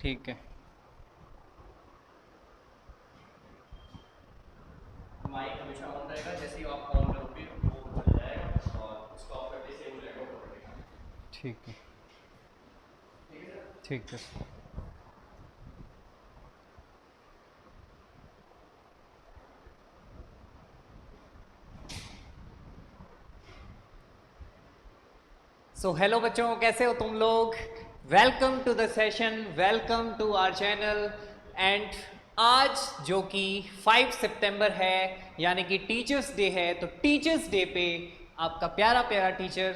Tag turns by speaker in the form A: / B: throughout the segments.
A: ठीक है।
B: माइक हमेशा ऑन रहेगा, जैसे ही आप ऑन करोगे वो बंद हो जाएगा और स्टॉप करने से वो रिकॉर्ड हो जाएगा।
A: ठीक है।
B: ठीक है सर।
A: ठीक है। सो हेलो बच्चों, कैसे हो तुम लोग? Welcome to the session, welcome to our channel. And आज जो कि 5 सितंबर है, यानी कि टीचर्स डे है, तो टीचर्स डे पे आपका प्यारा प्यारा टीचर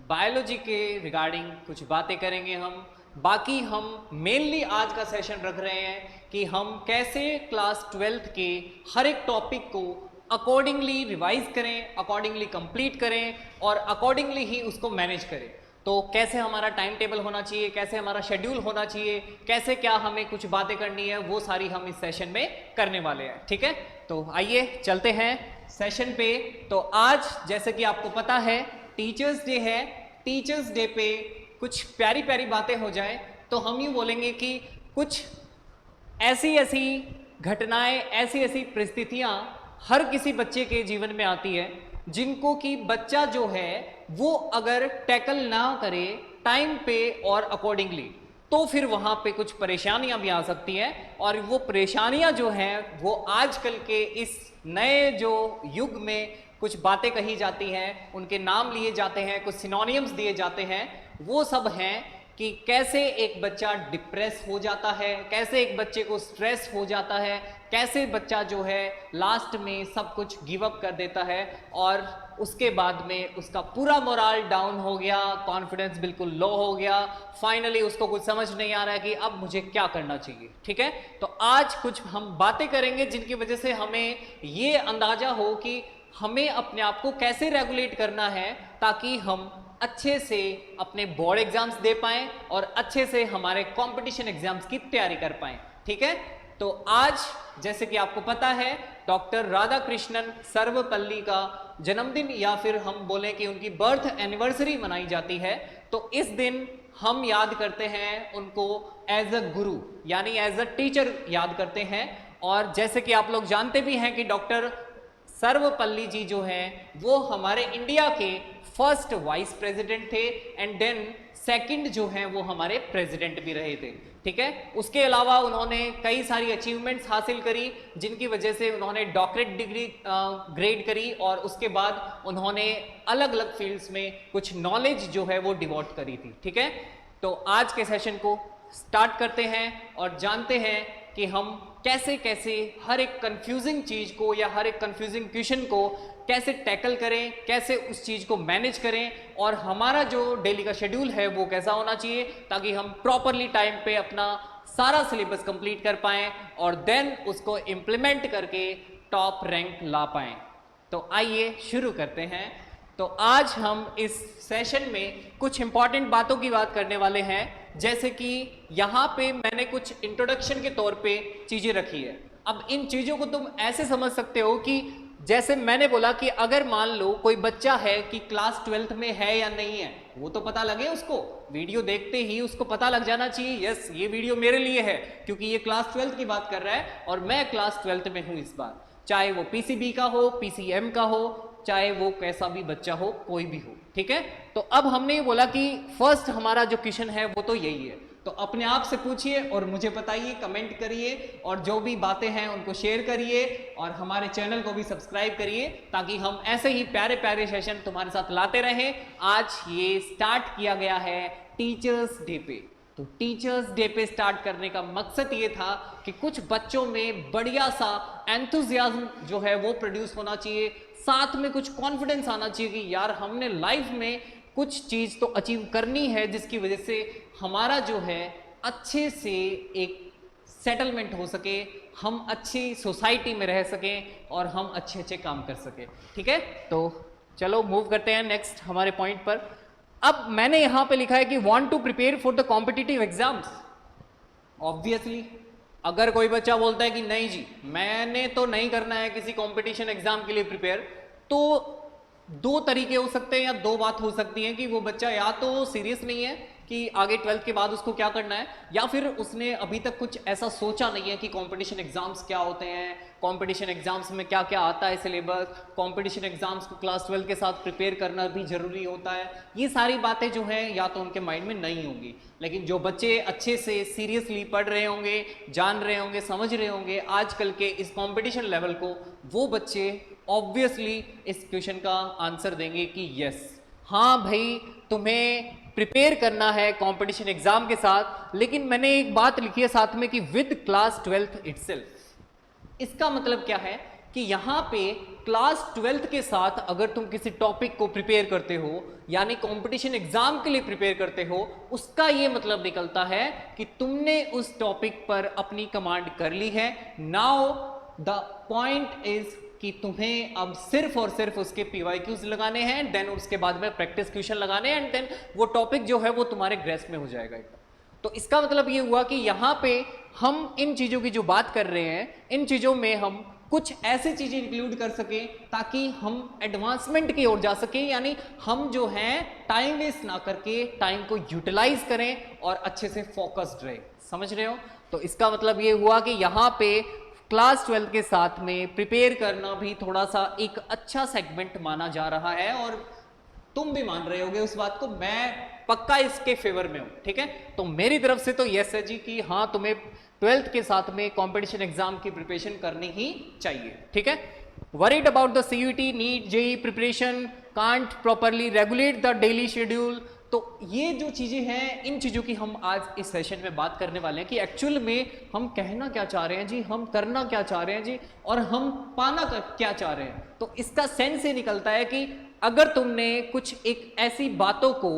A: बायोलॉजी के रिगार्डिंग कुछ बातें करेंगे हम। बाकी हम मेनली आज का सेशन रख रहे हैं कि हम कैसे क्लास 12th के हर एक टॉपिक को अकॉर्डिंगली रिवाइज करें, अकॉर्डिंगली कंप्लीट करें और अकॉर्डिंगली ही उसको मैनेज करें। तो कैसे हमारा टाइम टेबल होना चाहिए, कैसे हमारा शेड्यूल होना चाहिए, कैसे क्या हमें कुछ बातें करनी है, वो सारी हम इस सेशन में करने वाले हैं। ठीक है, तो आइए चलते हैं सेशन पे। तो आज जैसे कि आपको पता है टीचर्स डे है। टीचर्स डे पे कुछ प्यारी प्यारी बातें हो जाए तो हम यूँ बोलेंगे कि कुछ ऐसी ऐसी घटनाएं, ऐसी ऐसी परिस्थितियां हर किसी बच्चे के जीवन में आती है जिनको कि बच्चा जो है वो अगर टैकल ना करे टाइम पे और अकॉर्डिंगली, तो फिर वहां पे कुछ परेशानियां भी आ सकती हैं। और वो परेशानियां जो हैं वो आजकल के इस नए जो युग में कुछ बातें कही जाती हैं, उनके नाम लिए जाते हैं, कुछ सिनोनियम्स दिए जाते हैं। वो सब हैं कि कैसे एक बच्चा डिप्रेस हो जाता है, कैसे एक बच्चे को स्ट्रेस हो जाता है, कैसे बच्चा जो है लास्ट में सब कुछ गिव अप कर देता है और उसके बाद में उसका पूरा मोराल डाउन हो गया, कॉन्फिडेंस बिल्कुल लो हो गया, फाइनली उसको कुछ समझ नहीं आ रहा है कि अब मुझे क्या करना चाहिए। ठीक है, तो आज कुछ हम बातें करेंगे जिनकी वजह से हमें ये अंदाजा हो कि हमें अपने आप को कैसे रेगुलेट करना है ताकि हम अच्छे से अपने बोर्ड एग्जाम्स दे पाएं और अच्छे से हमारे कंपटीशन एग्जाम्स की तैयारी कर पाएं। ठीक है, तो आज जैसे कि आपको पता है डॉक्टर राधा कृष्णन सर्वपल्ली का जन्मदिन या फिर हम बोलें कि उनकी बर्थ एनिवर्सरी मनाई जाती है। तो इस दिन हम याद करते हैं उनको एज अ गुरु, यानी एज अ टीचर याद करते हैं। और जैसे कि आप लोग जानते भी हैं कि डॉक्टर सर्वपल्ली जी जो हैं वो हमारे इंडिया के फर्स्ट वाइस प्रेसिडेंट थे एंड देन सेकंड जो हैं वो हमारे प्रेसिडेंट भी रहे थे। ठीक है, उसके अलावा उन्होंने कई सारी अचीवमेंट्स हासिल करी जिनकी वजह से उन्होंने डॉक्टरेट डिग्री ग्रेड करी और उसके बाद उन्होंने अलग अलग फील्ड्स में कुछ नॉलेज जो है वो डिवोट करी थी। ठीक है, तो आज के सेशन को स्टार्ट करते हैं और जानते हैं कि हम कैसे कैसे हर एक कंफ्यूजिंग चीज को या हर एक कंफ्यूजिंग क्वेश्चन को कैसे टैकल करें, कैसे उस चीज को मैनेज करें और हमारा जो डेली का शेड्यूल है वो कैसा होना चाहिए ताकि हम प्रॉपरली टाइम पे अपना सारा सिलेबस कंप्लीट कर पाएं और देन उसको इम्प्लीमेंट करके टॉप रैंक ला पाएं। तो आइए शुरू करते हैं। तो आज हम इस सेशन में कुछ इंपॉर्टेंट बातों की बात करने वाले हैं, जैसे कि यहाँ पे मैंने कुछ इंट्रोडक्शन के तौर पे चीजें रखी है। अब इन चीजों को तुम ऐसे समझ सकते हो कि जैसे मैंने बोला कि अगर मान लो कोई बच्चा है कि क्लास 12th में है या नहीं है, वो तो पता लगे उसको, वीडियो देखते ही उसको पता लग जाना चाहिए यस ये वीडियो मेरे लिए है क्योंकि ये क्लास 12th की बात कर रहा है और मैं क्लास 12th में हूं इस बार, चाहे वो पीसीबी का हो, पीसीएम का हो, चाहे वो कैसा भी बच्चा हो, कोई भी हो। ठीक है, तो अब हमने ये बोला कि फर्स्ट हमारा जो क्वेश्चन है वो तो यही है। तो अपने आप से पूछिए और मुझे बताइए, कमेंट करिए और जो भी बातें हैं उनको शेयर करिए और हमारे चैनल को भी सब्सक्राइब करिए ताकि हम ऐसे ही प्यारे प्यारे सेशन तुम्हारे साथ लाते रहें। आज ये स्टार्ट किया गया है टीचर्स डे पे। तो टीचर्स डे पे स्टार्ट करने का मकसद ये था कि कुछ बच्चों में बढ़िया सा एंथुजियाज्म जो है वो प्रोड्यूस होना चाहिए, साथ में कुछ कॉन्फिडेंस आना चाहिए कि यार हमने लाइफ में कुछ चीज तो अचीव करनी है जिसकी वजह से हमारा जो है अच्छे से एक सेटलमेंट हो सके, हम अच्छी सोसाइटी में रह सकें और हम अच्छे अच्छे काम कर सके। ठीक है, तो चलो मूव करते हैं नेक्स्ट हमारे पॉइंट पर। अब मैंने यहां पे लिखा है कि want to prepare for the competitive exams. Obviously अगर कोई बच्चा बोलता है कि नहीं जी मैंने तो नहीं करना है किसी कंपटीशन एग्जाम के लिए प्रिपेयर, तो दो तरीके हो सकते हैं या दो बात हो सकती है कि वो बच्चा या तो सीरियस नहीं है कि आगे 12th के बाद उसको क्या करना है, या फिर उसने अभी तक कुछ ऐसा सोचा नहीं है कि कंपटीशन एग्जाम्स क्या होते हैं, कंपटीशन एग्जाम्स में क्या क्या आता है सिलेबस, कंपटीशन एग्जाम्स को क्लास 12 के साथ प्रिपेयर करना भी जरूरी होता है, ये सारी बातें जो हैं या तो उनके माइंड में नहीं होंगी। लेकिन जो बच्चे अच्छे से सीरियसली पढ़ रहे होंगे, जान रहे होंगे, समझ रहे होंगे आजकल के इस कंपटीशन लेवल को, वो बच्चे ऑब्वियसली इस क्वेश्चन का आंसर देंगे कि यस, हाँ भाई तुम्हें प्रिपेयर करना है कंपटीशन एग्जाम के साथ, लेकिन मैंने एक बात लिखी है साथ में कि विद क्लास 12th इटसेल्फ। इसका मतलब क्या है कि यहां पे क्लास 12th के साथ अगर तुम किसी टॉपिक को प्रिपेयर करते हो, यानी कंपटीशन एग्जाम के लिए प्रिपेयर करते हो, उसका ये मतलब निकलता है कि तुमने उस टॉपिक पर अपनी कमांड कर ली है। नाउ द पॉइंट इज कि तुम्हें अब सिर्फ और सिर्फ उसके PYQs लगाने हैं, देन उसके बाद में प्रैक्टिस क्वेश्चन लगाने हैं, एंड देन वो टॉपिक जो है वो तुम्हारे ग्रेस्प में हो जाएगा एकदम। तो इसका मतलब ये हुआ कि यहाँ पे हम इन चीज़ों की जो बात कर रहे हैं, इन चीज़ों में हम कुछ ऐसी चीज़ें इंक्लूड कर सकें ताकि हम एडवांसमेंट की ओर जा सकें, यानी हम जो हैं टाइम वेस्ट ना करके टाइम को यूटिलाइज करें और अच्छे से फोकस्ड रहे। समझ रहे हो? तो इसका मतलब ये हुआ कि यहाँ पे क्लास 12 के साथ में प्रिपेयर करना भी थोड़ा सा एक अच्छा सेगमेंट माना जा रहा है, और तुम भी मान रहे होगे उस बात को, मैं पक्का इसके फेवर में हूं। ठीक है, तो मेरी तरफ से तो यस है जी कि हाँ तुम्हें 12th के साथ में कंपटीशन एग्जाम की प्रिपरेशन करनी ही चाहिए। ठीक है, worried about the CUET, NEET, JEE preparation, can't properly regulate the daily schedule. तो ये जो चीज़ें हैं, इन चीज़ों की हम आज इस सेशन में बात करने वाले हैं कि एक्चुअल में हम कहना क्या चाह रहे हैं जी, हम करना क्या चाह रहे हैं जी, और हम पाना क्या चाह रहे हैं। तो इसका सेंस ये निकलता है कि अगर तुमने कुछ एक ऐसी बातों को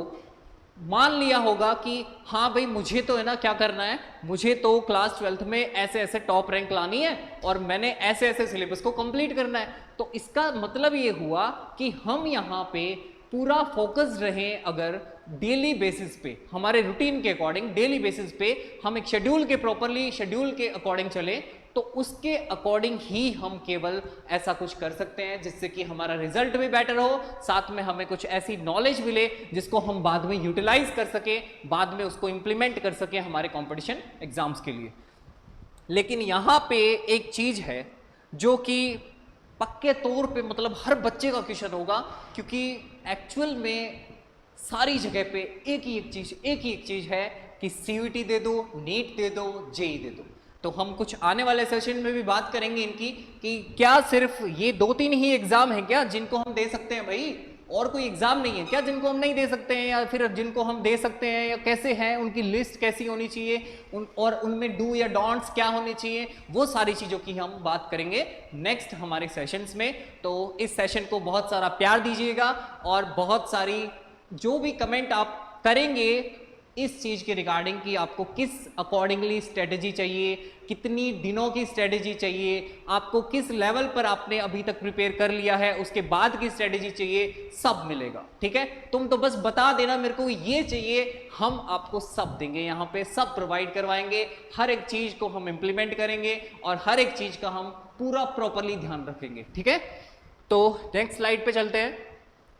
A: मान लिया होगा कि हाँ भाई मुझे तो है ना क्या करना है, मुझे तो क्लास 12th में ऐसे ऐसे टॉप रैंक लानी है और मैंने ऐसे ऐसे सिलेबस को कंप्लीट करना है, तो इसका मतलब ये हुआ कि हम यहाँ पे पूरा फोकस रहें। अगर डेली बेसिस पे हमारे रूटीन के अकॉर्डिंग डेली बेसिस पे हम एक शेड्यूल के प्रॉपरली शेड्यूल के अकॉर्डिंग चले, तो उसके अकॉर्डिंग ही हम केवल ऐसा कुछ कर सकते हैं जिससे कि हमारा रिजल्ट भी बेटर हो, साथ में हमें कुछ ऐसी नॉलेज मिले जिसको हम बाद में यूटिलाइज कर सके, बाद में उसको इंप्लीमेंट कर सके हमारे कंपटीशन एग्जाम्स के लिए। लेकिन यहाँ पे एक चीज है जो कि पक्के तौर पे मतलब हर बच्चे का क्वेश्चन होगा, क्योंकि एक्चुअल में सारी जगह पे एक ही एक चीज है कि CUET दे दो, नीट दे दो, JEE दे दो। तो हम कुछ आने वाले सेशन में भी बात करेंगे इनकी कि क्या सिर्फ ये 2-3 ही एग्जाम है क्या जिनको हम दे सकते हैं भाई, और कोई एग्जाम नहीं है क्या जिनको हम नहीं दे सकते हैं, या फिर जिनको हम दे सकते हैं, या कैसे हैं, उनकी लिस्ट कैसी होनी चाहिए, और उनमें डू या डोंट्स क्या होने चाहिए, वो सारी चीज़ों की हम बात करेंगे नेक्स्ट हमारे सेशंस में। तो इस सेशन को बहुत सारा प्यार दीजिएगा, और बहुत सारी जो भी कमेंट आप करेंगे इस चीज़ के रिगार्डिंग कि आपको किस अकॉर्डिंगली स्ट्रेटेजी चाहिए, कितनी दिनों की स्ट्रेटेजी चाहिए, आपको किस लेवल पर आपने अभी तक प्रिपेयर कर लिया है, उसके बाद की स्ट्रेटेजी चाहिए, सब मिलेगा। ठीक है, तुम तो बस बता देना मेरे को ये चाहिए, हम आपको सब देंगे, यहाँ पे सब प्रोवाइड करवाएंगे, हर एक चीज़ को हम इम्प्लीमेंट करेंगे और हर एक चीज़ का हम पूरा प्रॉपरली ध्यान रखेंगे। ठीक है, तो नेक्स्ट स्लाइड पे चलते हैं।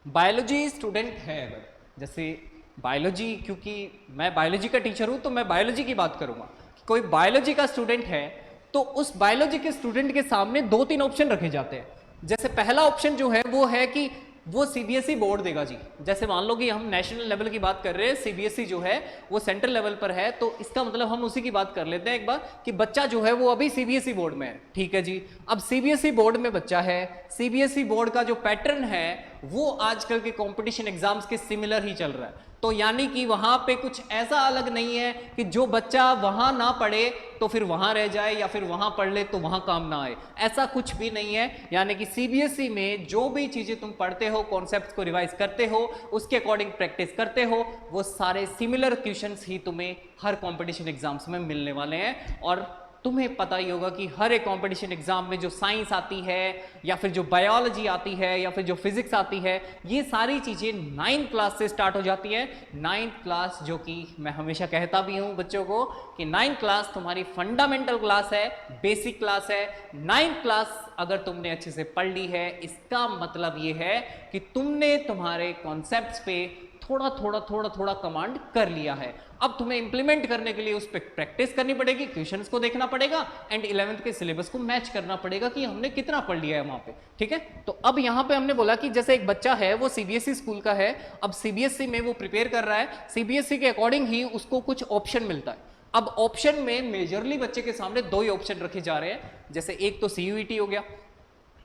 A: बायोलॉजी स्टूडेंट है, अगर जैसे बायोलॉजी, क्योंकि मैं बायोलॉजी का टीचर हूं तो मैं बायोलॉजी की बात करूंगा, कोई बायोलॉजी का स्टूडेंट है तो उस बायोलॉजी के स्टूडेंट के सामने 2-3 ऑप्शन रखे जाते हैं। जैसे पहला ऑप्शन जो है वो है कि वो CBSE बोर्ड देगा जी। जैसे मान लो कि हम नेशनल लेवल की बात कर रहे हैं, CBSE जो है वो सेंट्रल लेवल पर है, तो इसका मतलब हम उसी की बात कर लेते हैं एक बार कि बच्चा जो है वो अभी CBSE बोर्ड में है। ठीक है जी, अब CBSE बोर्ड में बच्चा है, CBSE बोर्ड का जो पैटर्न है वो आजकल के कंपटीशन एग्जाम्स के सिमिलर ही चल रहा है। तो यानी कि वहां पे कुछ ऐसा अलग नहीं है कि जो बच्चा वहां ना पढ़े तो फिर वहां रह जाए, या फिर वहां पढ़ ले तो वहां काम ना आए, ऐसा कुछ भी नहीं है। यानी कि CBSE में जो भी चीजें तुम पढ़ते हो, कॉन्सेप्ट्स को रिवाइज करते हो, उसके अकॉर्डिंग प्रैक्टिस करते हो, वो सारे सिमिलर क्वेश्चंस ही तुम्हें हर कंपटीशन एग्जाम्स में मिलने वाले हैं। और तुम्हें पता ही होगा कि हर एक कंपटीशन एग्जाम में जो साइंस आती है, या फिर जो बायोलॉजी आती है, या फिर जो फिजिक्स आती है, ये सारी चीज़ें 9th क्लास से स्टार्ट हो जाती है। 9th क्लास, जो कि मैं हमेशा कहता भी हूँ बच्चों को कि 9th क्लास तुम्हारी फंडामेंटल क्लास है, बेसिक क्लास है। 9th क्लास अगर तुमने अच्छे से पढ़ ली है, इसका मतलब ये है कि तुमने तुम्हारे कॉन्सेप्ट्स पे थोड़ा कमांड कर लिया है। अब तुम्हें इंप्लीमेंट करने के लिए उस पर प्रैक्टिस करनी पड़ेगी, क्वेश्चंस को देखना पड़ेगा एंड 11th के सिलेबस को मैच करना पड़ेगा कि हमने कितना पढ़ लिया है वहां पे, ठीक है। तो अब यहां पे हमने बोला कि जैसे एक बच्चा है वो सीबीएसई स्कूल का है, अब सीबीएसई में वो प्रिपेयर कर रहा है, सीबीएसई के अकॉर्डिंग ही उसको कुछ ऑप्शन मिलता है। अब ऑप्शन में मेजरली बच्चे के सामने दो ही ऑप्शन रखे जा रहे हैं, जैसे एक तो सीयूईटी हो गया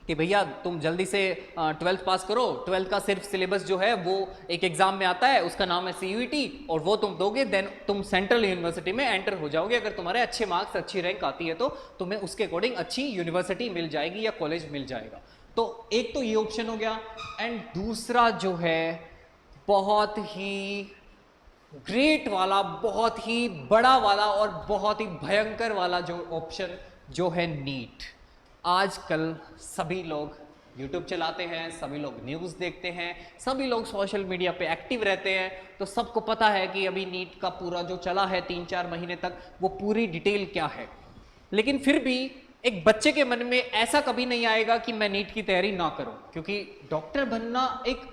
A: कि भैया तुम जल्दी से 12th पास करो, 12th का सिर्फ सिलेबस जो है वो एक एग्जाम में आता है, उसका नाम है सीयूईटी, और वो तुम दोगे देन तुम सेंट्रल यूनिवर्सिटी में एंटर हो जाओगे। अगर तुम्हारे अच्छे मार्क्स, अच्छी रैंक आती है तो तुम्हें उसके अकॉर्डिंग अच्छी यूनिवर्सिटी मिल जाएगी या कॉलेज मिल जाएगा। तो एक तो ये ऑप्शन हो गया, एंड दूसरा जो है बहुत ही ग्रेट वाला, बहुत ही बड़ा वाला और बहुत ही भयंकर वाला जो ऑप्शन जो है नीट। आजकल सभी लोग YouTube चलाते हैं, सभी लोग न्यूज़ देखते हैं, सभी लोग सोशल मीडिया पे एक्टिव रहते हैं, तो सबको पता है कि अभी नीट का पूरा जो चला है 3-4 महीने तक वो पूरी डिटेल क्या है। लेकिन फिर भी एक बच्चे के मन में ऐसा कभी नहीं आएगा कि मैं नीट की तैयारी ना करूं, क्योंकि डॉक्टर बनना एक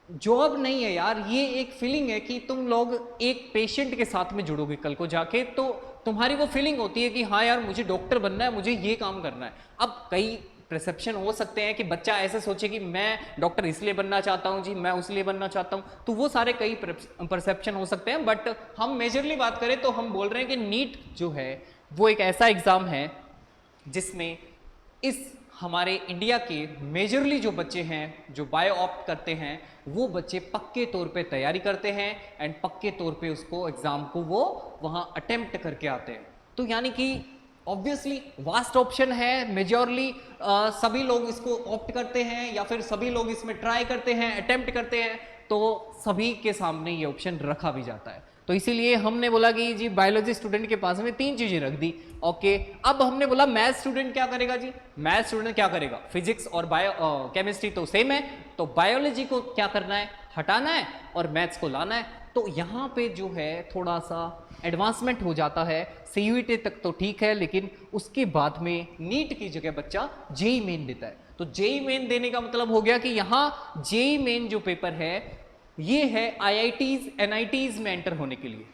A: जॉब नहीं है यार, ये एक फीलिंग है कि तुम लोग एक पेशेंट के साथ में जुड़ोगे कल को जाके, तो तुम्हारी वो फीलिंग होती है कि हाँ यार मुझे डॉक्टर बनना है, मुझे ये काम करना है। अब कई परसेप्शन हो सकते हैं कि बच्चा ऐसे सोचे कि मैं डॉक्टर इसलिए बनना चाहता हूँ जी, मैं उसलिए बनना चाहता हूँ, तो वो सारे कई परसेप्शन हो सकते हैं। बट हम मेजरली बात करें तो हम बोल रहे हैं कि नीट जो है वो एक ऐसा एग्जाम है जिसमें इस हमारे इंडिया के मेजरली जो बच्चे हैं जो बायो ऑप्ट करते हैं वो बच्चे पक्के तौर पे तैयारी करते हैं एंड पक्के तौर पे उसको एग्जाम को वो वहाँ अटेम्प्ट करके आते हैं। तो यानी कि ऑब्वियसली वास्ट ऑप्शन है, मेजॉरली सभी लोग इसको ऑप्ट करते हैं या फिर सभी लोग इसमें ट्राई करते हैं, अटेम्प्ट करते हैं, तो सभी के सामने ये ऑप्शन रखा भी जाता है। तो इसीलिए हमने बोला कि जी बायोलॉजी स्टूडेंट के पास में 3 चीजें रख दी। ओके, अब हमने बोला मैथ स्टूडेंट क्या करेगा जी, मैथ स्टूडेंट क्या करेगा, फिजिक्स और केमिस्ट्री तो सेम है, तो बायोलॉजी को क्या करना है, हटाना है और मैथ्स को लाना है। तो यहाँ पे जो है थोड़ा सा एडवांसमेंट हो जाता है। सीयूईटी तक तो ठीक है, लेकिन उसके बाद में नीट की जगह बच्चा जेई मेन देता है। तो जेई मेन देने का मतलब हो गया कि यहाँ जेई मेन जो पेपर है ये है आईआईटीज एनआईटीज में एंटर होने के लिए।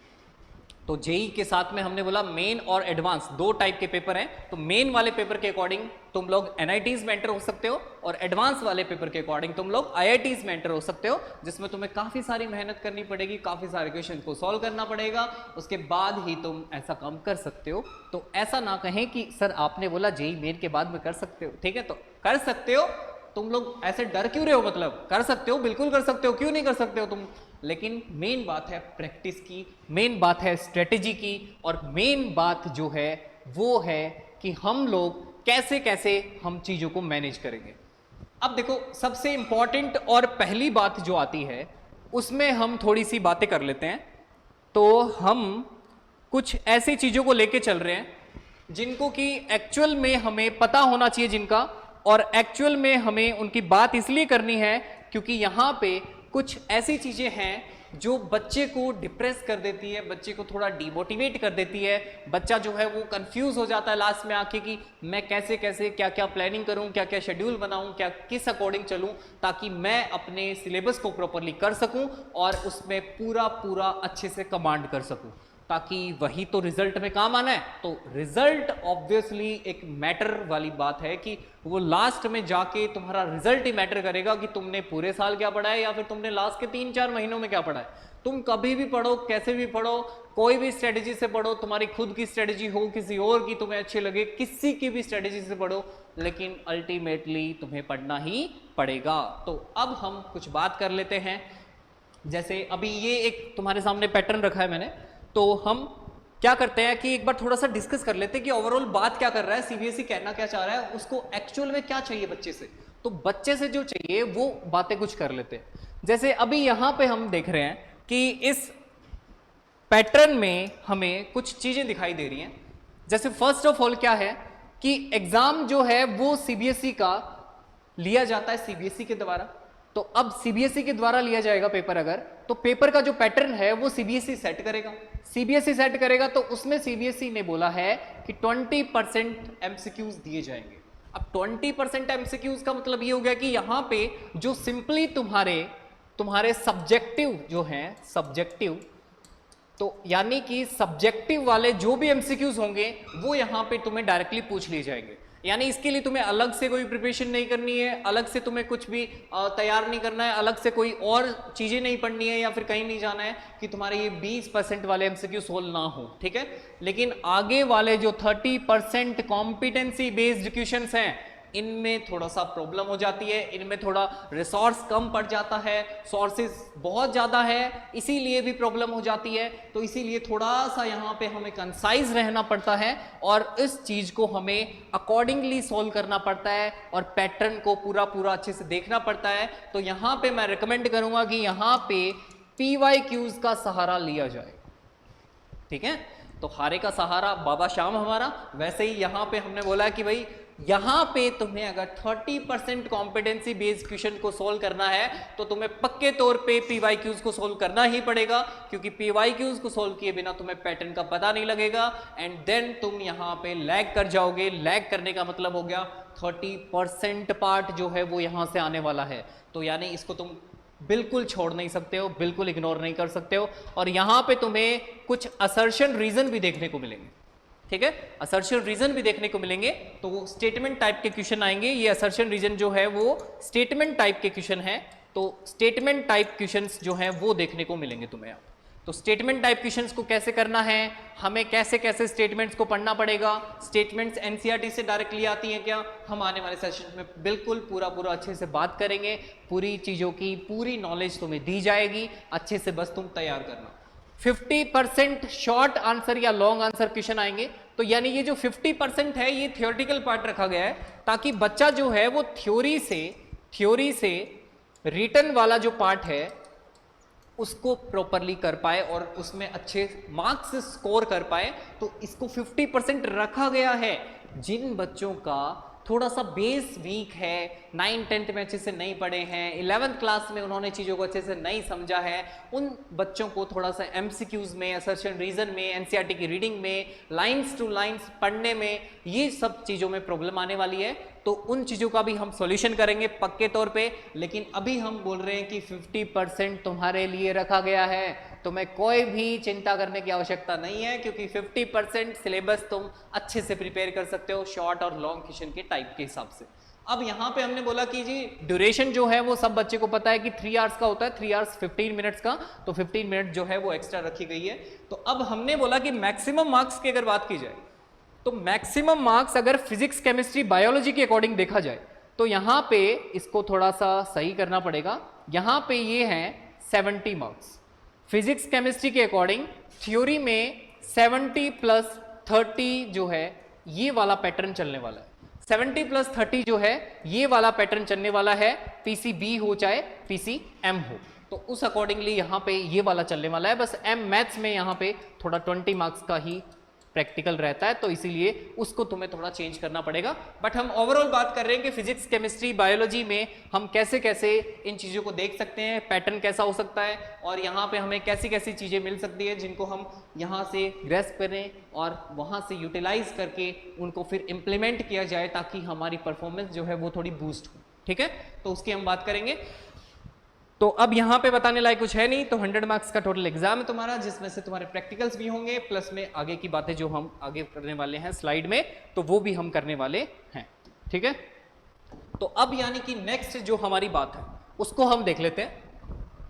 A: तो जेई के साथ में हमने बोला मेन और एडवांस 2 टाइप के पेपर हैं। तो मेन वाले पेपर के अकॉर्डिंग तुम लोग एनआईटीज में एंटर हो सकते हो और एडवांस वाले पेपर के अकॉर्डिंग तुम लोग आईआईटीज में एंटर हो सकते हो, जिसमें तुम्हें काफी सारी मेहनत करनी पड़ेगी, काफी सारे क्वेश्चन को सॉल्व करना पड़ेगा, उसके बाद ही तुम ऐसा काम कर सकते हो। तो ऐसा ना कहें कि सर आपने बोला जेई मेन के बाद में कर सकते हो, ठीक है तो कर सकते हो। तुम लोग ऐसे डर क्यों रहे हो, मतलब कर सकते हो, बिल्कुल कर सकते हो, क्यों नहीं कर सकते हो तुम। लेकिन मेन बात है प्रैक्टिस की, मेन बात है स्ट्रेटेजी की, और मेन बात जो है वो है कि हम लोग कैसे कैसे हम चीजों को मैनेज करेंगे। अब देखो सबसे इंपॉर्टेंट और पहली बात जो आती है उसमें हम थोड़ी सी बातें कर लेते हैं। तो हम कुछ ऐसी चीजों को लेके चल रहे हैं जिनको कि एक्चुअल में हमें पता होना चाहिए जिनका, और एक्चुअल में हमें उनकी बात इसलिए करनी है क्योंकि यहाँ पे कुछ ऐसी चीजें हैं जो बच्चे को डिप्रेस कर देती है, बच्चे को थोड़ा डिमोटिवेट कर देती है। बच्चा जो है वो कंफ्यूज हो जाता है लास्ट में आके कि मैं कैसे कैसे क्या क्या प्लानिंग करूं, क्या क्या शेड्यूल बनाऊं, क्या किस अकॉर्डिंग चलूं ताकि मैं अपने सिलेबस को प्रॉपरली कर सकूं और उसमें पूरा पूरा अच्छे से कमांड कर सकूं, ताकि वही तो रिजल्ट में काम आना है। तो रिजल्ट ऑब्वियसली एक मैटर वाली बात है कि वो लास्ट में जाके तुम्हारा रिजल्ट ही मैटर करेगा कि तुमने पूरे साल क्या पढ़ा है या फिर तुमने लास्ट के 3-4 महीनों में क्या पढ़ा है। तुम कभी भी पढ़ो, कैसे भी पढ़ो, कोई भी स्ट्रेटेजी से पढ़ो, तुम्हारी खुद की स्ट्रेटेजी हो, किसी और की तुम्हें अच्छी लगे, किसी की भी स्ट्रेटेजी से पढ़ो, लेकिन अल्टीमेटली तुम्हें पढ़ना ही पड़ेगा। तो अब हम कुछ बात कर लेते हैं। जैसे अभी ये एक तुम्हारे सामने पैटर्न रखा है मैंने, तो हम क्या करते हैं कि एक बार थोड़ा सा डिस्कस कर लेते हैं कि ओवरऑल बात क्या कर रहा है, सीबीएसई कहना क्या चाह रहा है, उसको एक्चुअल में क्या चाहिए बच्चे से। तो बच्चे से जो चाहिए वो बातें कुछ कर लेते हैं। जैसे अभी यहां पे हम देख रहे हैं कि इस पैटर्न में हमें कुछ चीजें दिखाई दे रही हैं। जैसे फर्स्ट ऑफ ऑल क्या है कि एग्जाम जो है वो सीबीएसई का लिया जाता है सीबीएसई के द्वारा। तो अब सीबीएसई के द्वारा लिया जाएगा पेपर, अगर तो पेपर का जो पैटर्न है वो सीबीएसई सेट करेगा। सीबीएसई सेट करेगा तो उसमें सीबीएसई ने बोला है कि 20% एमसीक्यूज दिए जाएंगे। अब 20% एमसीक्यूज का मतलब ये हो गया कि यहां पे जो सिंपली तुम्हारे सब्जेक्टिव जो हैं, सब्जेक्टिव, तो यानी कि सब्जेक्टिव वाले जो भी एमसीक्यूज होंगे वो यहाँ पे तुम्हें डायरेक्टली पूछ लिए जाएंगे। यानी इसके लिए तुम्हें अलग से कोई प्रिपरेशन नहीं करनी है, अलग से तुम्हें कुछ भी तैयार नहीं करना है, अलग से कोई और चीजें नहीं पढ़नी है या फिर कहीं नहीं जाना है कि तुम्हारे ये 20% वाले एमसीक्यू सोल्व ना हो, ठीक है। लेकिन आगे वाले जो 30% कॉम्पिटेंसी बेस्ड क्वेश्चंस हैं इनमें थोड़ा सा प्रॉब्लम हो जाती है, इनमें थोड़ा रिसोर्स कम पड़ जाता है, सोर्सेज बहुत ज़्यादा है, इसीलिए भी प्रॉब्लम हो जाती है। तो इसीलिए थोड़ा सा यहाँ पे हमें कंसाइज रहना पड़ता है और इस चीज़ को हमें अकॉर्डिंगली सॉल्व करना पड़ता है और पैटर्न को पूरा पूरा अच्छे से देखना पड़ता है। तो यहाँ पे मैं रिकमेंड करूँगा कि यहाँ पे PYQs का सहारा लिया जाए, ठीक है। तो हारे का सहारा बाबा श्याम हमारा, वैसे ही यहाँ पे हमने बोला कि भाई यहाँ पे तुम्हें अगर 30% कॉम्पिटेंसी बेस्ड क्वेश्चन को सोल्व करना है तो तुम्हें पक्के तौर पे PYQs को सोल्व करना ही पड़ेगा, क्योंकि PYQs को सोल्व किए बिना तुम्हें पैटर्न का पता नहीं लगेगा एंड देन तुम यहाँ पे लैग कर जाओगे। लैग करने का मतलब हो गया 30% पार्ट जो है वो यहाँ से आने वाला है, तो यानी इसको तुम बिल्कुल छोड़ नहीं सकते हो, बिल्कुल इग्नोर नहीं कर सकते हो। और यहाँ पे तुम्हें कुछ असर्शन रीजन भी देखने को मिलेंगे, ठीक है, असर्शन रीजन भी देखने को मिलेंगे। तो वो स्टेटमेंट टाइप के क्वेश्चन आएंगे, ये असर्शन रीजन जो है वो स्टेटमेंट टाइप के क्वेश्चन है, तो स्टेटमेंट टाइप क्वेश्चंस जो हैं वो देखने को मिलेंगे तुम्हें। तो स्टेटमेंट टाइप क्वेश्चंस को कैसे करना है, हमें कैसे कैसे स्टेटमेंट्स को पढ़ना पड़ेगा, स्टेटमेंट्स एनसीईआरटी से डायरेक्टली आती हैं क्या, हम आने वाले सेशन में बिल्कुल पूरा पूरा अच्छे से बात करेंगे, पूरी चीज़ों की पूरी नॉलेज तुम्हें दी जाएगी, अच्छे से बस तुम तैयार करना। 50% शॉर्ट आंसर या लॉन्ग आंसर क्वेश्चन आएंगे, तो यानी ये जो 50% है ये थियोरेटिकल पार्ट रखा गया है ताकि बच्चा जो है वो थ्योरी से रिटन वाला जो पार्ट है उसको प्रॉपरली कर पाए और उसमें अच्छे मार्क्स स्कोर कर पाए। तो इसको 50% रखा गया है। जिन बच्चों का थोड़ा सा बेस वीक है, 9th-10th में अच्छे से नहीं पढ़े हैं, 11th क्लास में उन्होंने चीज़ों को अच्छे से नहीं समझा है, उन बच्चों को थोड़ा सा एमसीक्यूज में, असर्शन रीजन में, एनसीईआरटी की रीडिंग में, लाइंस टू लाइंस पढ़ने में, ये सब चीज़ों में प्रॉब्लम आने वाली है। तो उन चीज़ों का भी हम सॉल्यूशन करेंगे पक्के तौर पे। लेकिन अभी हम बोल रहे हैं कि 50% तुम्हारे लिए रखा गया है, तुम्हें कोई भी चिंता करने की आवश्यकता नहीं है, क्योंकि 50% सिलेबस तुम अच्छे से प्रिपेयर कर सकते हो शॉर्ट और लॉन्ग क्वेश्चन के टाइप के हिसाब से। अब यहाँ पे हमने बोला कि जी ड्यूरेशन जो है वो सब बच्चे को पता है कि 3 आवर्स का होता है, 3 आवर्स 15 मिनट्स का, तो 15 मिनट जो है वो एक्स्ट्रा रखी गई है। तो अब हमने बोला कि मैक्सिमम मार्क्स की अगर बात की जाए तो मैक्सिमम मार्क्स अगर फिजिक्स केमिस्ट्री बायोलॉजी के अकॉर्डिंग देखा जाए तो यहाँ पे इसको थोड़ा सा सही करना पड़ेगा। यहाँ पे ये हैं 70 मार्क्स फिजिक्स केमिस्ट्री के अकॉर्डिंग, थ्योरी में 70+30 जो है ये वाला पैटर्न चलने वाला है। 70+30 जो है ये वाला पैटर्न चलने वाला है, PCB हो चाहे PCM हो, तो उस अकॉर्डिंगली यहाँ पे ये वाला चलने वाला है। बस M मैथ्स में यहाँ पे थोड़ा 20 मार्क्स का ही प्रैक्टिकल रहता है, तो इसीलिए उसको तुम्हें थोड़ा चेंज करना पड़ेगा। बट हम ओवरऑल बात कर रहे हैं कि फिजिक्स केमिस्ट्री बायोलॉजी में हम कैसे कैसे इन चीज़ों को देख सकते हैं, पैटर्न कैसा हो सकता है और यहाँ पे हमें कैसी कैसी चीज़ें मिल सकती है जिनको हम यहाँ से ग्रेस्प करें और वहाँ से यूटिलाइज करके उनको फिर इम्प्लीमेंट किया जाए ताकि हमारी परफॉर्मेंस जो है वो थोड़ी बूस्ट हो। ठीक है, तो उसकी हम बात करेंगे। तो अब यहाँ पे बताने लायक कुछ है नहीं, तो 100 मार्क्स का टोटल एग्जाम है तुम्हारा, जिसमें से तुम्हारे प्रैक्टिकल्स भी होंगे, प्लस में आगे की बातें जो हम आगे करने वाले हैं स्लाइड में, तो वो भी हम करने वाले हैं। ठीक है, तो अब यानी कि नेक्स्ट जो हमारी बात है उसको हम देख लेते हैं।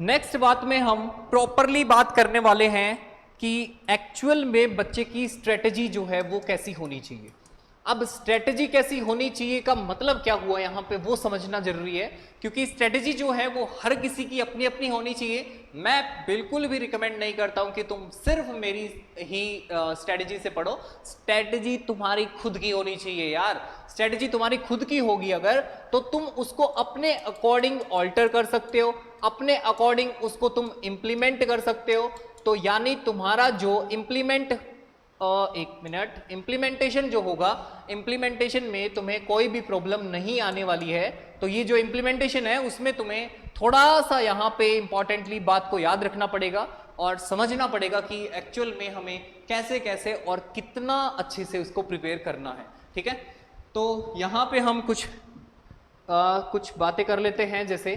A: नेक्स्ट बात में हम प्रॉपरली बात करने वाले हैं कि एक्चुअल में बच्चे की स्ट्रेटेजी जो है वो कैसी होनी चाहिए। अब स्ट्रेटेजी कैसी होनी चाहिए का मतलब क्या हुआ यहाँ पे वो समझना जरूरी है, क्योंकि स्ट्रेटेजी जो है वो हर किसी की अपनी अपनी होनी चाहिए। मैं बिल्कुल भी रिकमेंड नहीं करता हूँ कि तुम सिर्फ मेरी ही स्ट्रेटेजी से पढ़ो। स्ट्रेटेजी तुम्हारी खुद की होनी चाहिए यार। स्ट्रेटेजी तुम्हारी खुद की होगी अगर, तो तुम उसको अपने अकॉर्डिंग ऑल्टर कर सकते हो, अपने अकॉर्डिंग उसको तुम इम्प्लीमेंट कर सकते हो। तो यानी तुम्हारा जो इम्प्लीमेंटेशन जो होगा, इम्प्लीमेंटेशन में तुम्हें कोई भी प्रॉब्लम नहीं आने वाली है। तो ये जो इम्प्लीमेंटेशन है उसमें तुम्हें थोड़ा सा यहाँ पे इंपॉर्टेंटली बात को याद रखना पड़ेगा और समझना पड़ेगा कि एक्चुअल में हमें कैसे कैसे और कितना अच्छे से उसको प्रिपेयर करना है। ठीक है, तो यहाँ पे हम कुछ बातें कर लेते हैं। जैसे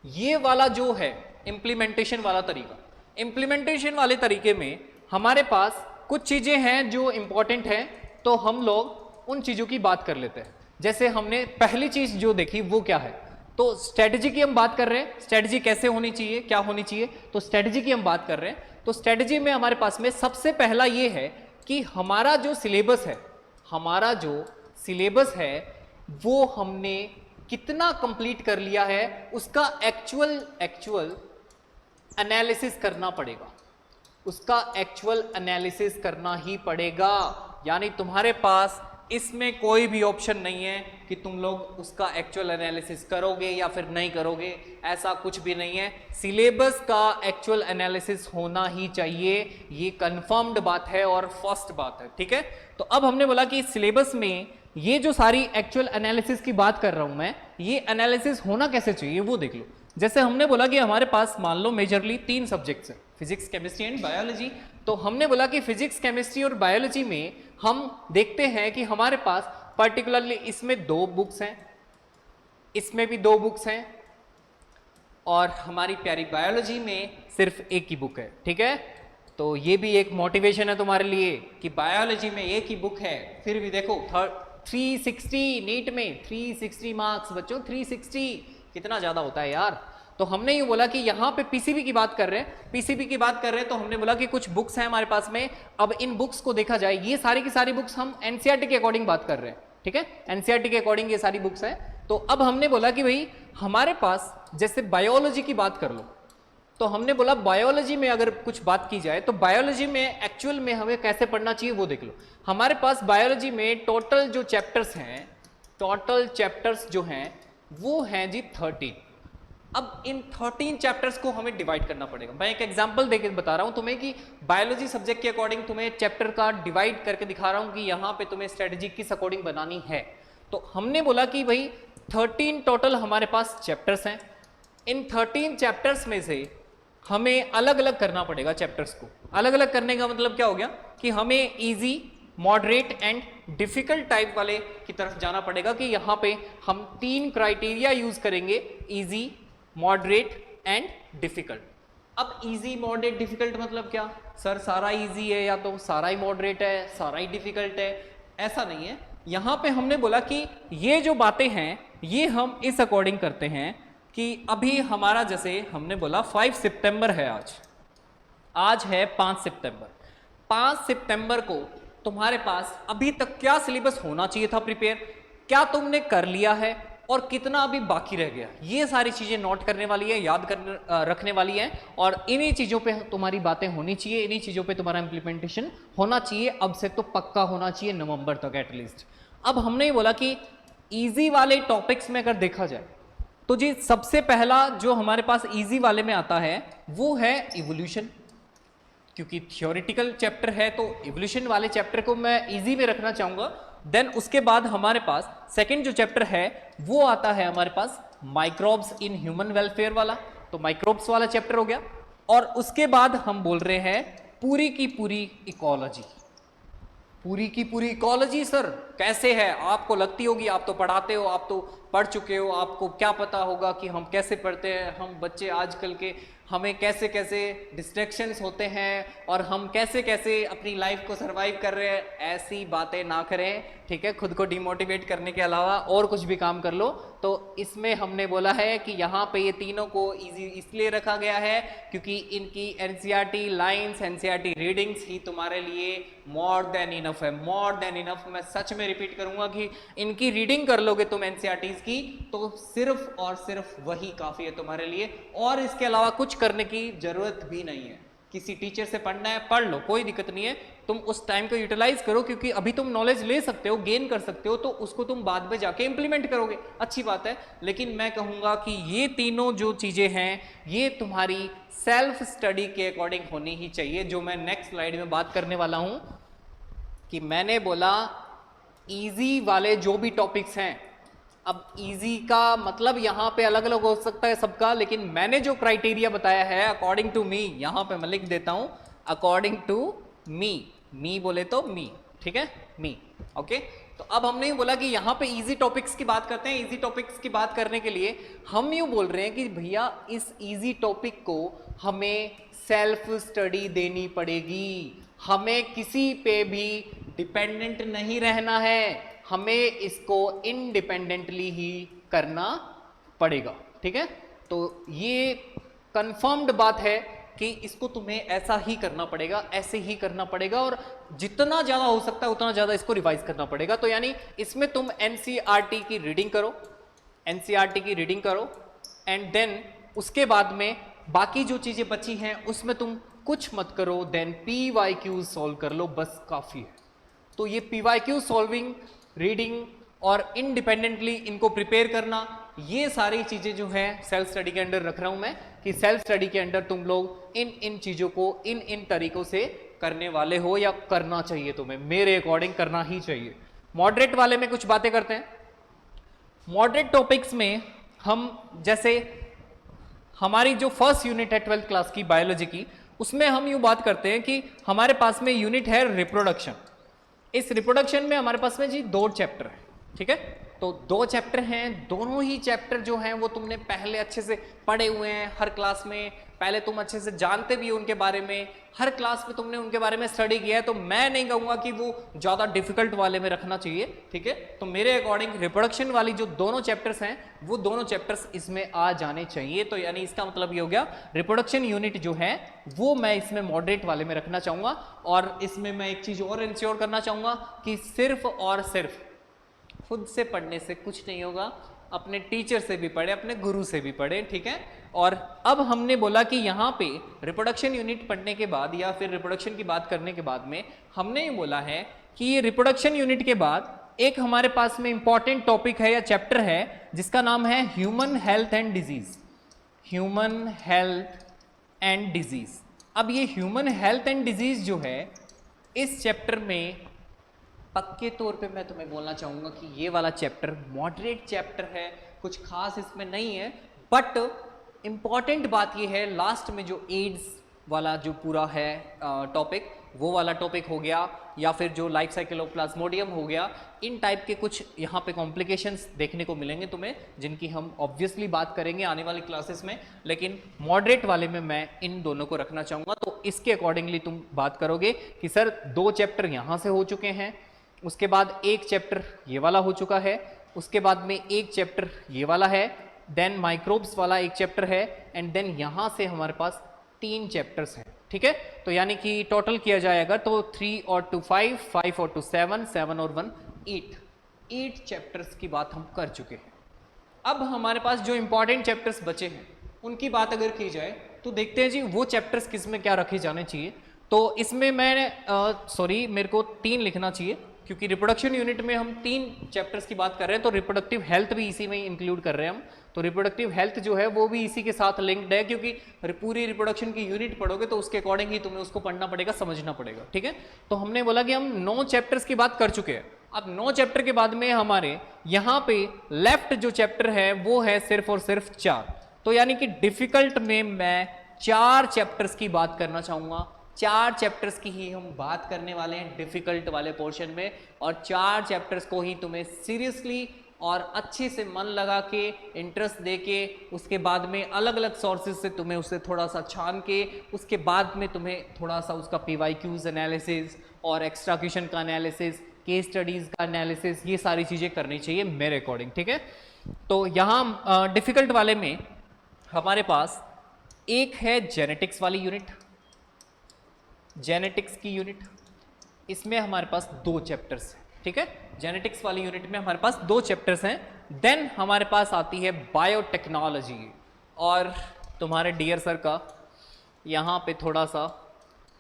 A: ये वाला जो है इम्प्लीमेंटेशन वाला तरीका, इम्प्लीमेंटेशन वाले तरीके में हमारे पास कुछ चीज़ें हैं जो इम्पॉर्टेंट हैं, तो हम लोग उन चीज़ों की बात कर लेते हैं। जैसे हमने पहली चीज़ जो देखी वो क्या है, तो स्ट्रेटजी की हम बात कर रहे हैं, स्ट्रेटजी कैसे होनी चाहिए, क्या होनी चाहिए, तो स्ट्रेटजी की हम बात कर रहे हैं। तो स्ट्रेटजी में हमारे पास में सबसे पहला ये है कि हमारा जो सिलेबस है, हमारा जो सिलेबस है वो हमने कितना कंप्लीट कर लिया है, उसका एक्चुअल एनालिसिस करना पड़ेगा, उसका एक्चुअल एनालिसिस करना ही पड़ेगा। यानी तुम्हारे पास इसमें कोई भी ऑप्शन नहीं है कि तुम लोग उसका एक्चुअल एनालिसिस करोगे या फिर नहीं करोगे, ऐसा कुछ भी नहीं है। सिलेबस का एक्चुअल एनालिसिस होना ही चाहिए, ये कंफर्म्ड बात है और फर्स्ट बात है, ठीक है। तो अब हमने बोला कि सिलेबस में ये जो सारी एक्चुअल एनालिसिस की बात कर रहा हूं मैं, ये एनालिसिस होना कैसे चाहिए वो देख लो। जैसे हमने बोला कि हमारे पास मान लो मेजरली 3 सब्जेक्ट्स हैं, फिजिक्स, केमिस्ट्री एंड बायोलॉजी। तो हमने बोला कि फिजिक्स, केमिस्ट्री और बायोलॉजी में हम देखते हैं कि हमारे पास पर्टिकुलरली इसमें 2 बुक्स हैं, इसमें भी 2 बुक्स हैं, और हमारी प्यारी बायोलॉजी में सिर्फ एक ही बुक है, ठीक है। तो ये भी एक मोटिवेशन है तुम्हारे लिए कि बायोलॉजी में एक ही बुक है। फिर भी देखो 360 नीट में 360 मार्क्स बच्चों, 360 कितना ज़्यादा होता है यार। तो हमने ये बोला कि यहाँ पे पीसीबी की बात कर रहे हैं, पीसीबी की बात कर रहे हैं, तो हमने बोला कि कुछ बुक्स हैं हमारे पास में। अब इन बुक्स को देखा जाए, ये सारी की सारी बुक्स हम एनसीईआरटी के अकॉर्डिंग बात कर रहे हैं, ठीक है, एनसीईआरटी के अकॉर्डिंग ये सारी बुक्स हैं। तो अब हमने बोला कि भाई हमारे पास जैसे बायोलॉजी की बात कर लो, तो हमने बोला बायोलॉजी में अगर कुछ बात की जाए तो बायोलॉजी में एक्चुअल में हमें कैसे पढ़ना चाहिए वो देख लो। हमारे पास बायोलॉजी में टोटल जो चैप्टर्स हैं, टोटल चैप्टर्स जो हैं वो हैं जी 13। अब इन 13 चैप्टर्स को हमें डिवाइड करना पड़ेगा। मैं एक एग्जांपल देके बता रहा हूं तुम्हें कि बायोलॉजी सब्जेक्ट के अकॉर्डिंग तुम्हें चैप्टर का डिवाइड करके दिखा रहा हूं कि यहां पे तुम्हें स्ट्रेटजी किस अकॉर्डिंग बनानी है। तो हमने बोला कि भाई 13 टोटल हमारे पास चैप्टर्स हैं, इन 13 चैप्टर्स में से हमें अलग अलग करना पड़ेगा चैप्टर्स को। अलग अलग करने का मतलब क्या हो गया कि हमें easy, moderate and difficult type वाले की तरफ जाना पड़ेगा कि यहाँ पे हम 3 क्राइटेरिया यूज करेंगे, इजी, मॉडरेट एंड डिफिकल्ट। अब इजी, मॉडरेट, डिफिकल्ट मतलब क्या सर, सारा इजी है या तो सारा ही मॉडरेट है, सारा ही डिफिकल्ट है, ऐसा नहीं है। यहाँ पे हमने बोला कि ये जो बातें हैं ये हम इस अकॉर्डिंग करते हैं कि अभी हमारा जैसे हमने बोला 5 सितंबर है आज है 5 सितंबर। 5 सितंबर को तुम्हारे पास अभी तक क्या सिलेबस होना चाहिए था प्रिपेयर, क्या तुमने कर लिया है और कितना अभी बाकी रह गया, ये सारी चीजें नोट करने वाली है, याद करने रखने वाली है। और इन्हीं चीजों पे तुम्हारी बातें होनी चाहिए, इन्हीं चीजों पे तुम्हारा इंप्लीमेंटेशन होना चाहिए। अब से तो पक्का होना चाहिए नवंबर तक एटलीस्ट। अब हमने ये बोला कि इजी वाले टॉपिक्स में अगर देखा जाए तो जी सबसे पहला जो हमारे पास इजी वाले में आता है वो है इवोल्यूशन, क्योंकि थियोरेटिकल चैप्टर है तो इवोल्यूशन वाले चैप्टर को मैं इजी में रखना चाहूंगा। देन उसके बाद हमारे पास सेकंड जो चैप्टर है वो आता है हमारे पास माइक्रोब्स इन ह्यूमन वेलफेयर वाला, तो माइक्रोब्स वाला चैप्टर हो गया। और उसके बाद हम बोल रहे हैं पूरी की पूरी इकोलॉजी। पूरी की पूरी इकोलॉजी सर कैसे है, आपको लगती होगी, आप तो पढ़ाते हो, आप तो पढ़ चुके हो, आपको क्या पता होगा कि हम कैसे पढ़ते हैं, हम बच्चे आजकल के हमें कैसे कैसे डिस्ट्रैक्शंस होते हैं और हम कैसे कैसे अपनी लाइफ को सरवाइव कर रहे हैं। ऐसी बातें ना करें, ठीक है, खुद को डिमोटिवेट करने के अलावा और कुछ भी काम कर लो। तो इसमें हमने बोला है कि यहाँ पे ये तीनों को इजी इसलिए रखा गया है क्योंकि इनकी एनसीईआरटी लाइंस, एनसीईआरटी रीडिंग्स ही तुम्हारे लिए मोर देन इनफ है, मोर देन इनफ। मैं सच में रिपीट करूंगा कि इनकी रीडिंग कर लोगे तुम एनसीईआरटीज की तो सिर्फ और सिर्फ वही काफी है तुम्हारे लिए, और इसके अलावा कुछ करने की जरूरत भी नहीं है। किसी टीचर से पढ़ना है पढ़ लो, कोई दिक्कत नहीं है, तुम उस टाइम को यूटिलाइज करो क्योंकि अभी तुम नॉलेज ले सकते हो, गेन कर सकते हो, तो उसको तुम बाद में जाके इंप्लीमेंट करोगे, अच्छी बात है। लेकिन मैं कहूंगा कि ये तीनों जो चीजें हैं ये तुम्हारी सेल्फ स्टडी के अकॉर्डिंग होनी ही चाहिए। जो मैं नेक्स्ट स्लाइड में बात करने वाला हूं कि मैंने बोला इजी वाले जो भी टॉपिक्स हैं, अब इजी का मतलब यहाँ पे अलग अलग हो सकता है सबका, लेकिन मैंने जो क्राइटेरिया बताया है अकॉर्डिंग टू मी, यहाँ पे मैं लिख देता हूँ अकॉर्डिंग टू मी, मी बोले तो मी, ठीक है, मी, ओके। तो अब हमने यूं बोला कि यहाँ पे इजी टॉपिक्स की बात करते हैं। इजी टॉपिक्स की बात करने के लिए हम यूं बोल रहे हैं कि भैया इस इजी टॉपिक को हमें सेल्फ स्टडी देनी पड़ेगी, हमें किसी पे भी डिपेंडेंट नहीं रहना है, हमें इसको इंडिपेंडेंटली ही करना पड़ेगा। ठीक है, तो ये कंफर्म्ड बात है कि इसको तुम्हें ऐसा ही करना पड़ेगा, ऐसे ही करना पड़ेगा, और जितना ज़्यादा हो सकता है उतना ज़्यादा इसको रिवाइज करना पड़ेगा। तो यानी इसमें तुम एनसीईआरटी की रीडिंग करो, एनसीईआरटी की रीडिंग करो, एंड देन उसके बाद में बाकी जो चीज़ें बची हैं उसमें तुम कुछ मत करो, देन PYQ सॉल्व कर लो, बस काफ़ी है। तो ये PYQ सॉल्विंग, रीडिंग और इंडिपेंडेंटली इनको प्रिपेयर करना, ये सारी चीज़ें जो हैं सेल्फ स्टडी के अंडर रख रहा हूं मैं, कि सेल्फ स्टडी के अंडर तुम लोग इन चीज़ों को इन तरीकों से करने वाले हो, या करना चाहिए तुम्हें, मेरे अकॉर्डिंग करना ही चाहिए। मॉडरेट वाले में कुछ बातें करते हैं। मॉडरेट टॉपिक्स में हम, जैसे हमारी जो फर्स्ट यूनिट है 12th क्लास की बायोलॉजी की, उसमें हम यूँ बात करते हैं कि हमारे पास में यूनिट है रिप्रोडक्शन। इस रिप्रोडक्शन में हमारे पास में जी 2 चैप्टर है। ठीक है, तो 2 चैप्टर हैं, दोनों ही चैप्टर जो हैं वो तुमने पहले अच्छे से पढ़े हुए हैं, हर क्लास में पहले तुम अच्छे से जानते भी हो उनके बारे में, हर क्लास में तुमने उनके बारे में स्टडी किया है। तो मैं नहीं कहूँगा कि वो ज़्यादा डिफिकल्ट वाले में रखना चाहिए। ठीक है, तो मेरे अकॉर्डिंग रिप्रोडक्शन वाली जो दोनों चैप्टर्स हैं वो दोनों चैप्टर्स इसमें आ जाने चाहिए। तो यानी इसका मतलब ये हो गया, रिप्रोडक्शन यूनिट जो है वो मैं इसमें मॉडरेट वाले में रखना चाहूँगा। और इसमें मैं एक चीज़ और इंश्योर करना चाहूँगा कि सिर्फ और सिर्फ खुद से पढ़ने से कुछ नहीं होगा, अपने टीचर से भी पढ़े, अपने गुरु से भी पढ़े। ठीक है, और अब हमने बोला कि यहाँ पे रिप्रोडक्शन यूनिट पढ़ने के बाद या फिर रिप्रोडक्शन की बात करने के बाद में हमने ये बोला है कि ये रिप्रोडक्शन यूनिट के बाद एक हमारे पास में इंपॉर्टेंट टॉपिक है या चैप्टर है जिसका नाम है human health and disease. Human health and disease. अब ये ह्यूमन हेल्थ एंड डिजीज जो है, इस चैप्टर में पक्के तौर पे मैं तुम्हें बोलना चाहूँगा कि ये वाला चैप्टर मॉडरेट चैप्टर है, कुछ खास इसमें नहीं है। बट इम्पॉर्टेंट बात ये है, लास्ट में जो एड्स वाला जो पूरा है टॉपिक, वो वाला टॉपिक हो गया, या फिर जो लाइफ साइकिल ऑफ प्लाज्मोडियम हो गया, इन टाइप के कुछ यहाँ पे कॉम्प्लिकेशंस देखने को मिलेंगे तुम्हें, जिनकी हम ऑब्वियसली बात करेंगे आने वाली क्लासेस में। लेकिन मॉडरेट वाले में मैं इन दोनों को रखना चाहूँगा। तो इसके अकॉर्डिंगली तुम बात करोगे कि सर 2 चैप्टर यहाँ से हो चुके हैं, उसके बाद एक चैप्टर ये वाला हो चुका है, उसके बाद में एक चैप्टर ये वाला है, देन माइक्रोब्स वाला एक चैप्टर है, एंड देन यहाँ से हमारे पास 3 चैप्टर्स हैं। ठीक है, तो यानी कि टोटल किया जाएगा तो 3 और 2 5, 5 और 2 7, 7 और 1 8 चैप्टर्स की बात हम कर चुके हैं। अब हमारे पास जो इंपॉर्टेंट चैप्टर्स बचे हैं उनकी बात अगर की जाए तो देखते हैं जी वो चैप्टर्स किस में क्या रखे जाने चाहिए। तो इसमें मैं मेरे को 3 लिखना चाहिए, क्योंकि रिप्रोडक्शन यूनिट में हम 3 चैप्टर्स की बात कर रहे हैं, तो रिप्रोडक्टिव हेल्थ भी इसी में इंक्लूड कर रहे हैं हम। तो रिप्रोडक्टिव हेल्थ जो है वो भी इसी के साथ लिंक्ड है, क्योंकि पूरी रिप्रोडक्शन की यूनिट पढ़ोगे तो उसके अकॉर्डिंग ही तुम्हें उसको पढ़ना पड़ेगा, समझना पड़ेगा। ठीक है, तो हमने बोला कि हम 9 चैप्टर्स की बात कर चुके हैं। अब 9 चैप्टर के बाद में हमारे यहाँ पे लेफ्ट जो चैप्टर है वो है सिर्फ और सिर्फ 4। तो यानी कि डिफिकल्ट में मैं 4 चैप्टर्स की बात करना चाहूँगा। 4 चैप्टर्स की ही हम बात करने वाले हैं डिफिकल्ट वाले पोर्शन में, और 4 चैप्टर्स को ही तुम्हें सीरियसली और अच्छे से मन लगा के, इंटरेस्ट दे के, उसके बाद में अलग अलग सोर्सेज से तुम्हें उसे थोड़ा सा छान के, उसके बाद में तुम्हें थोड़ा सा उसका PYQs एनालिसिस और एक्स्ट्रा क्वेश्चन का एनालिसिस, केस स्टडीज़ का एनालिसिस, ये सारी चीज़ें करनी चाहिए मेरे अकॉर्डिंग। ठीक है, तो यहाँ डिफिकल्ट वाले में हमारे पास एक है जेनेटिक्स वाली यूनिट, जेनेटिक्स की यूनिट, इसमें हमारे पास 2 चैप्टर्स हैं। ठीक है, जेनेटिक्स वाली यूनिट में हमारे पास 2 चैप्टर्स हैं। देन हमारे पास आती है बायोटेक्नोलॉजी, और तुम्हारे डियर सर का यहाँ पे थोड़ा सा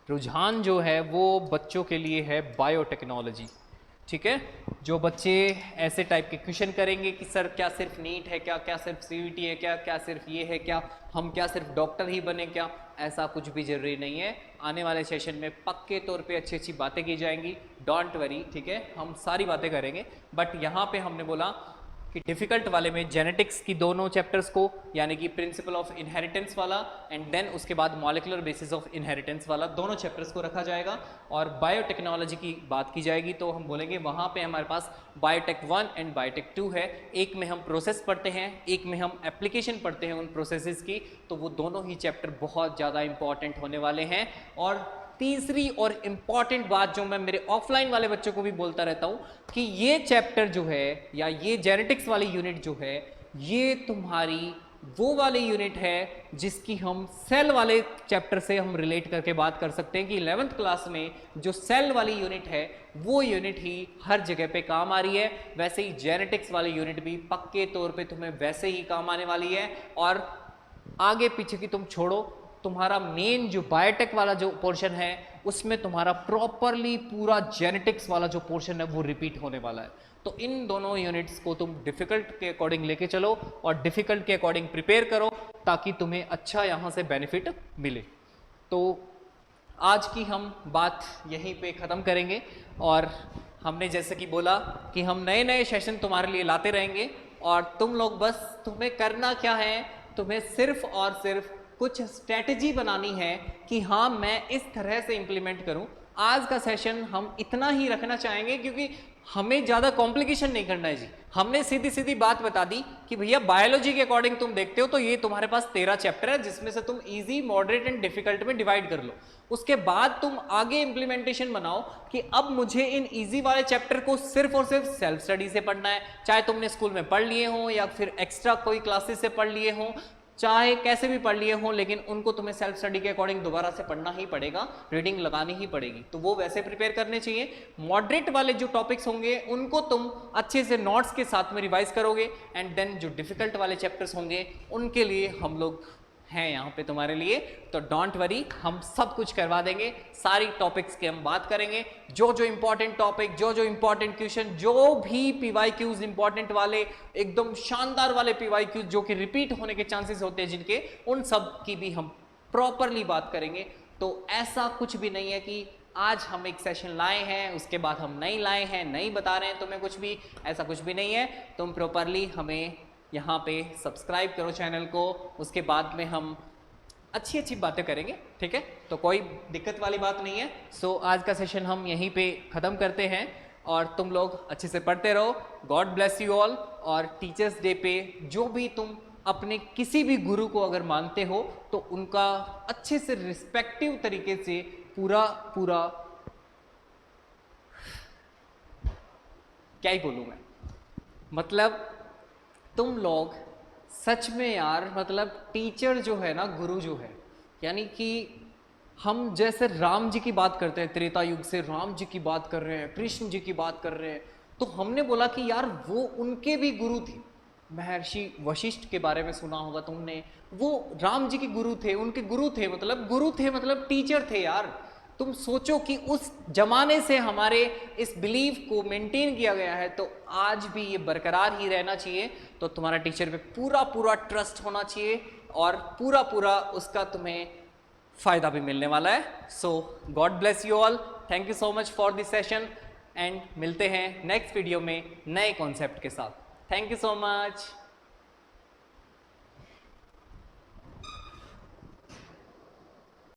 A: रुझान जो है वो बच्चों के लिए है बायोटेक्नोलॉजी। ठीक है, जो बच्चे ऐसे टाइप के क्वेश्चन करेंगे कि सर क्या सिर्फ नीट है क्या, क्या सिर्फ CVT है क्या, क्या सिर्फ ये है क्या, हम क्या सिर्फ डॉक्टर ही बने क्या, ऐसा कुछ भी जरूरी नहीं है। आने वाले सेशन में पक्के तौर पे अच्छी अच्छी बातें की जाएंगी, डोंट वरी। ठीक है, हम सारी बातें करेंगे, बट यहाँ पे हमने बोला कि डिफ़िकल्ट वाले में जेनेटिक्स की दोनों चैप्टर्स को, यानी कि प्रिंसिपल ऑफ इनहेरिटेंस वाला एंड देन उसके बाद मॉलिकुलर बेसिस ऑफ इनहेरिटेंस वाला, दोनों चैप्टर्स को रखा जाएगा। और बायोटेक्नोलॉजी की बात की जाएगी तो हम बोलेंगे वहाँ पे हमारे पास बायोटेक 1 एंड बायोटेक 2 है। एक में हम प्रोसेस पढ़ते हैं, एक में हम एप्लीकेशन पढ़ते हैं उन प्रोसेसेस की, तो वो दोनों ही चैप्टर बहुत ज़्यादा इंपॉर्टेंट होने वाले हैं। और तीसरी और इम्पॉर्टेंट बात जो मैं मेरे ऑफलाइन वाले बच्चों को भी बोलता रहता हूँ कि ये चैप्टर जो है या ये जेनेटिक्स वाली यूनिट जो है, ये तुम्हारी वो वाली यूनिट है जिसकी हम सेल वाले चैप्टर से हम रिलेट करके बात कर सकते हैं कि 11th क्लास में जो सेल वाली यूनिट है वो यूनिट ही हर जगह पे काम आ रही है। वैसे ही जेनेटिक्स वाली यूनिट भी पक्के तौर पे तुम्हें वैसे ही काम आने वाली है। और आगे पीछे की तुम छोड़ो, तुम्हारा मेन जो बायोटेक वाला जो पोर्शन है उसमें तुम्हारा प्रॉपरली पूरा जेनेटिक्स वाला जो पोर्शन है वो रिपीट होने वाला है। तो इन दोनों यूनिट्स को तुम डिफ़िकल्ट के अकॉर्डिंग लेके चलो और डिफ़िकल्ट के अकॉर्डिंग प्रिपेयर करो ताकि तुम्हें अच्छा यहाँ से बेनिफिट मिले। तो आज की हम बात यहीं पे ख़त्म करेंगे और हमने जैसे कि बोला कि हम नए नए सेशन तुम्हारे लिए लाते रहेंगे और तुम लोग बस, तुम्हें करना क्या है, तुम्हें सिर्फ और सिर्फ कुछ स्ट्रेटजी बनानी है कि हाँ मैं इस तरह से इंप्लीमेंट करूं। आज का सेशन हम इतना ही रखना चाहेंगे क्योंकि हमें ज़्यादा कॉम्प्लिकेशन नहीं करना है जी। हमने सीधी सीधी बात बता दी कि भैया बायोलॉजी के अकॉर्डिंग तुम देखते हो तो ये तुम्हारे पास 13 चैप्टर है जिसमें से तुम इजी, मॉडरेट एंड डिफिकल्ट में डिवाइड कर लो। उसके बाद तुम आगे इंप्लीमेंटेशन बनाओ कि अब मुझे इन इजी वाले चैप्टर को सिर्फ और सिर्फ सेल्फ स्टडी से पढ़ना है, चाहे तुमने स्कूल में पढ़ लिए हो या फिर एक्स्ट्रा कोई क्लासेस से पढ़ लिए हो, चाहे कैसे भी पढ़ लिए हों, लेकिन उनको तुम्हें सेल्फ स्टडी के अकॉर्डिंग दोबारा से पढ़ना ही पड़ेगा, रीडिंग लगानी ही पड़ेगी। तो वो वैसे प्रिपेयर करने चाहिए। मॉडरेट वाले जो टॉपिक्स होंगे उनको तुम अच्छे से नोट्स के साथ में रिवाइज करोगे एंड देन जो डिफिकल्ट वाले चैप्टर्स होंगे उनके लिए हम लोग हैं यहाँ पे तुम्हारे लिए। तो डोंट वरी, हम सब कुछ करवा देंगे, सारी टॉपिक्स की हम बात करेंगे। जो जो इंपॉर्टेंट टॉपिक, जो जो इंपॉर्टेंट क्वेश्चन, जो भी पीवाईक्यूज इंपॉर्टेंट वाले, एकदम शानदार वाले पीवाईक्यूज जो कि रिपीट होने के चांसेस होते हैं जिनके, उन सब की भी हम प्रॉपरली बात करेंगे। तो ऐसा कुछ भी नहीं है कि आज हम एक सेशन लाए हैं उसके बाद हम नहीं लाए हैं, नहीं बता रहे हैं तुम्हें कुछ भी, ऐसा कुछ भी नहीं है। तुम प्रॉपरली हमें यहाँ पे सब्सक्राइब करो चैनल को, उसके बाद में हम अच्छी अच्छी बातें करेंगे, ठीक है? तो कोई दिक्कत वाली बात नहीं है। सो आज का सेशन हम यहीं पे ख़त्म करते हैं और तुम लोग अच्छे से पढ़ते रहो। God bless you all. और टीचर्स डे पे जो भी तुम अपने किसी भी गुरु को अगर मानते हो तो उनका अच्छे से रिस्पेक्टिव तरीके से पूरा क्या ही बोलूँ मैं, मतलब तुम लोग सच में यार, मतलब टीचर जो है ना, गुरु जो है, यानी कि हम जैसे राम जी की बात करते हैं, त्रेता युग से राम जी की बात कर रहे हैं, कृष्ण जी की बात कर रहे हैं, तो हमने बोला कि यार वो उनके भी गुरु थे। महर्षि वशिष्ठ के बारे में सुना होगा तुमने, वो राम जी के गुरु थे, उनके गुरु थे मतलब टीचर थे यार। तुम सोचो कि उस जमाने से हमारे इस बिलीफ को मेंटेन किया गया है, तो आज भी ये बरकरार ही रहना चाहिए। तो तुम्हारा टीचर पे पूरा ट्रस्ट होना चाहिए और पूरा उसका तुम्हें फायदा भी मिलने वाला है। So God bless you all, thank you so much for this session and मिलते हैं नेक्स्ट वीडियो में नए कॉन्सेप्ट के साथ। Thank you so much.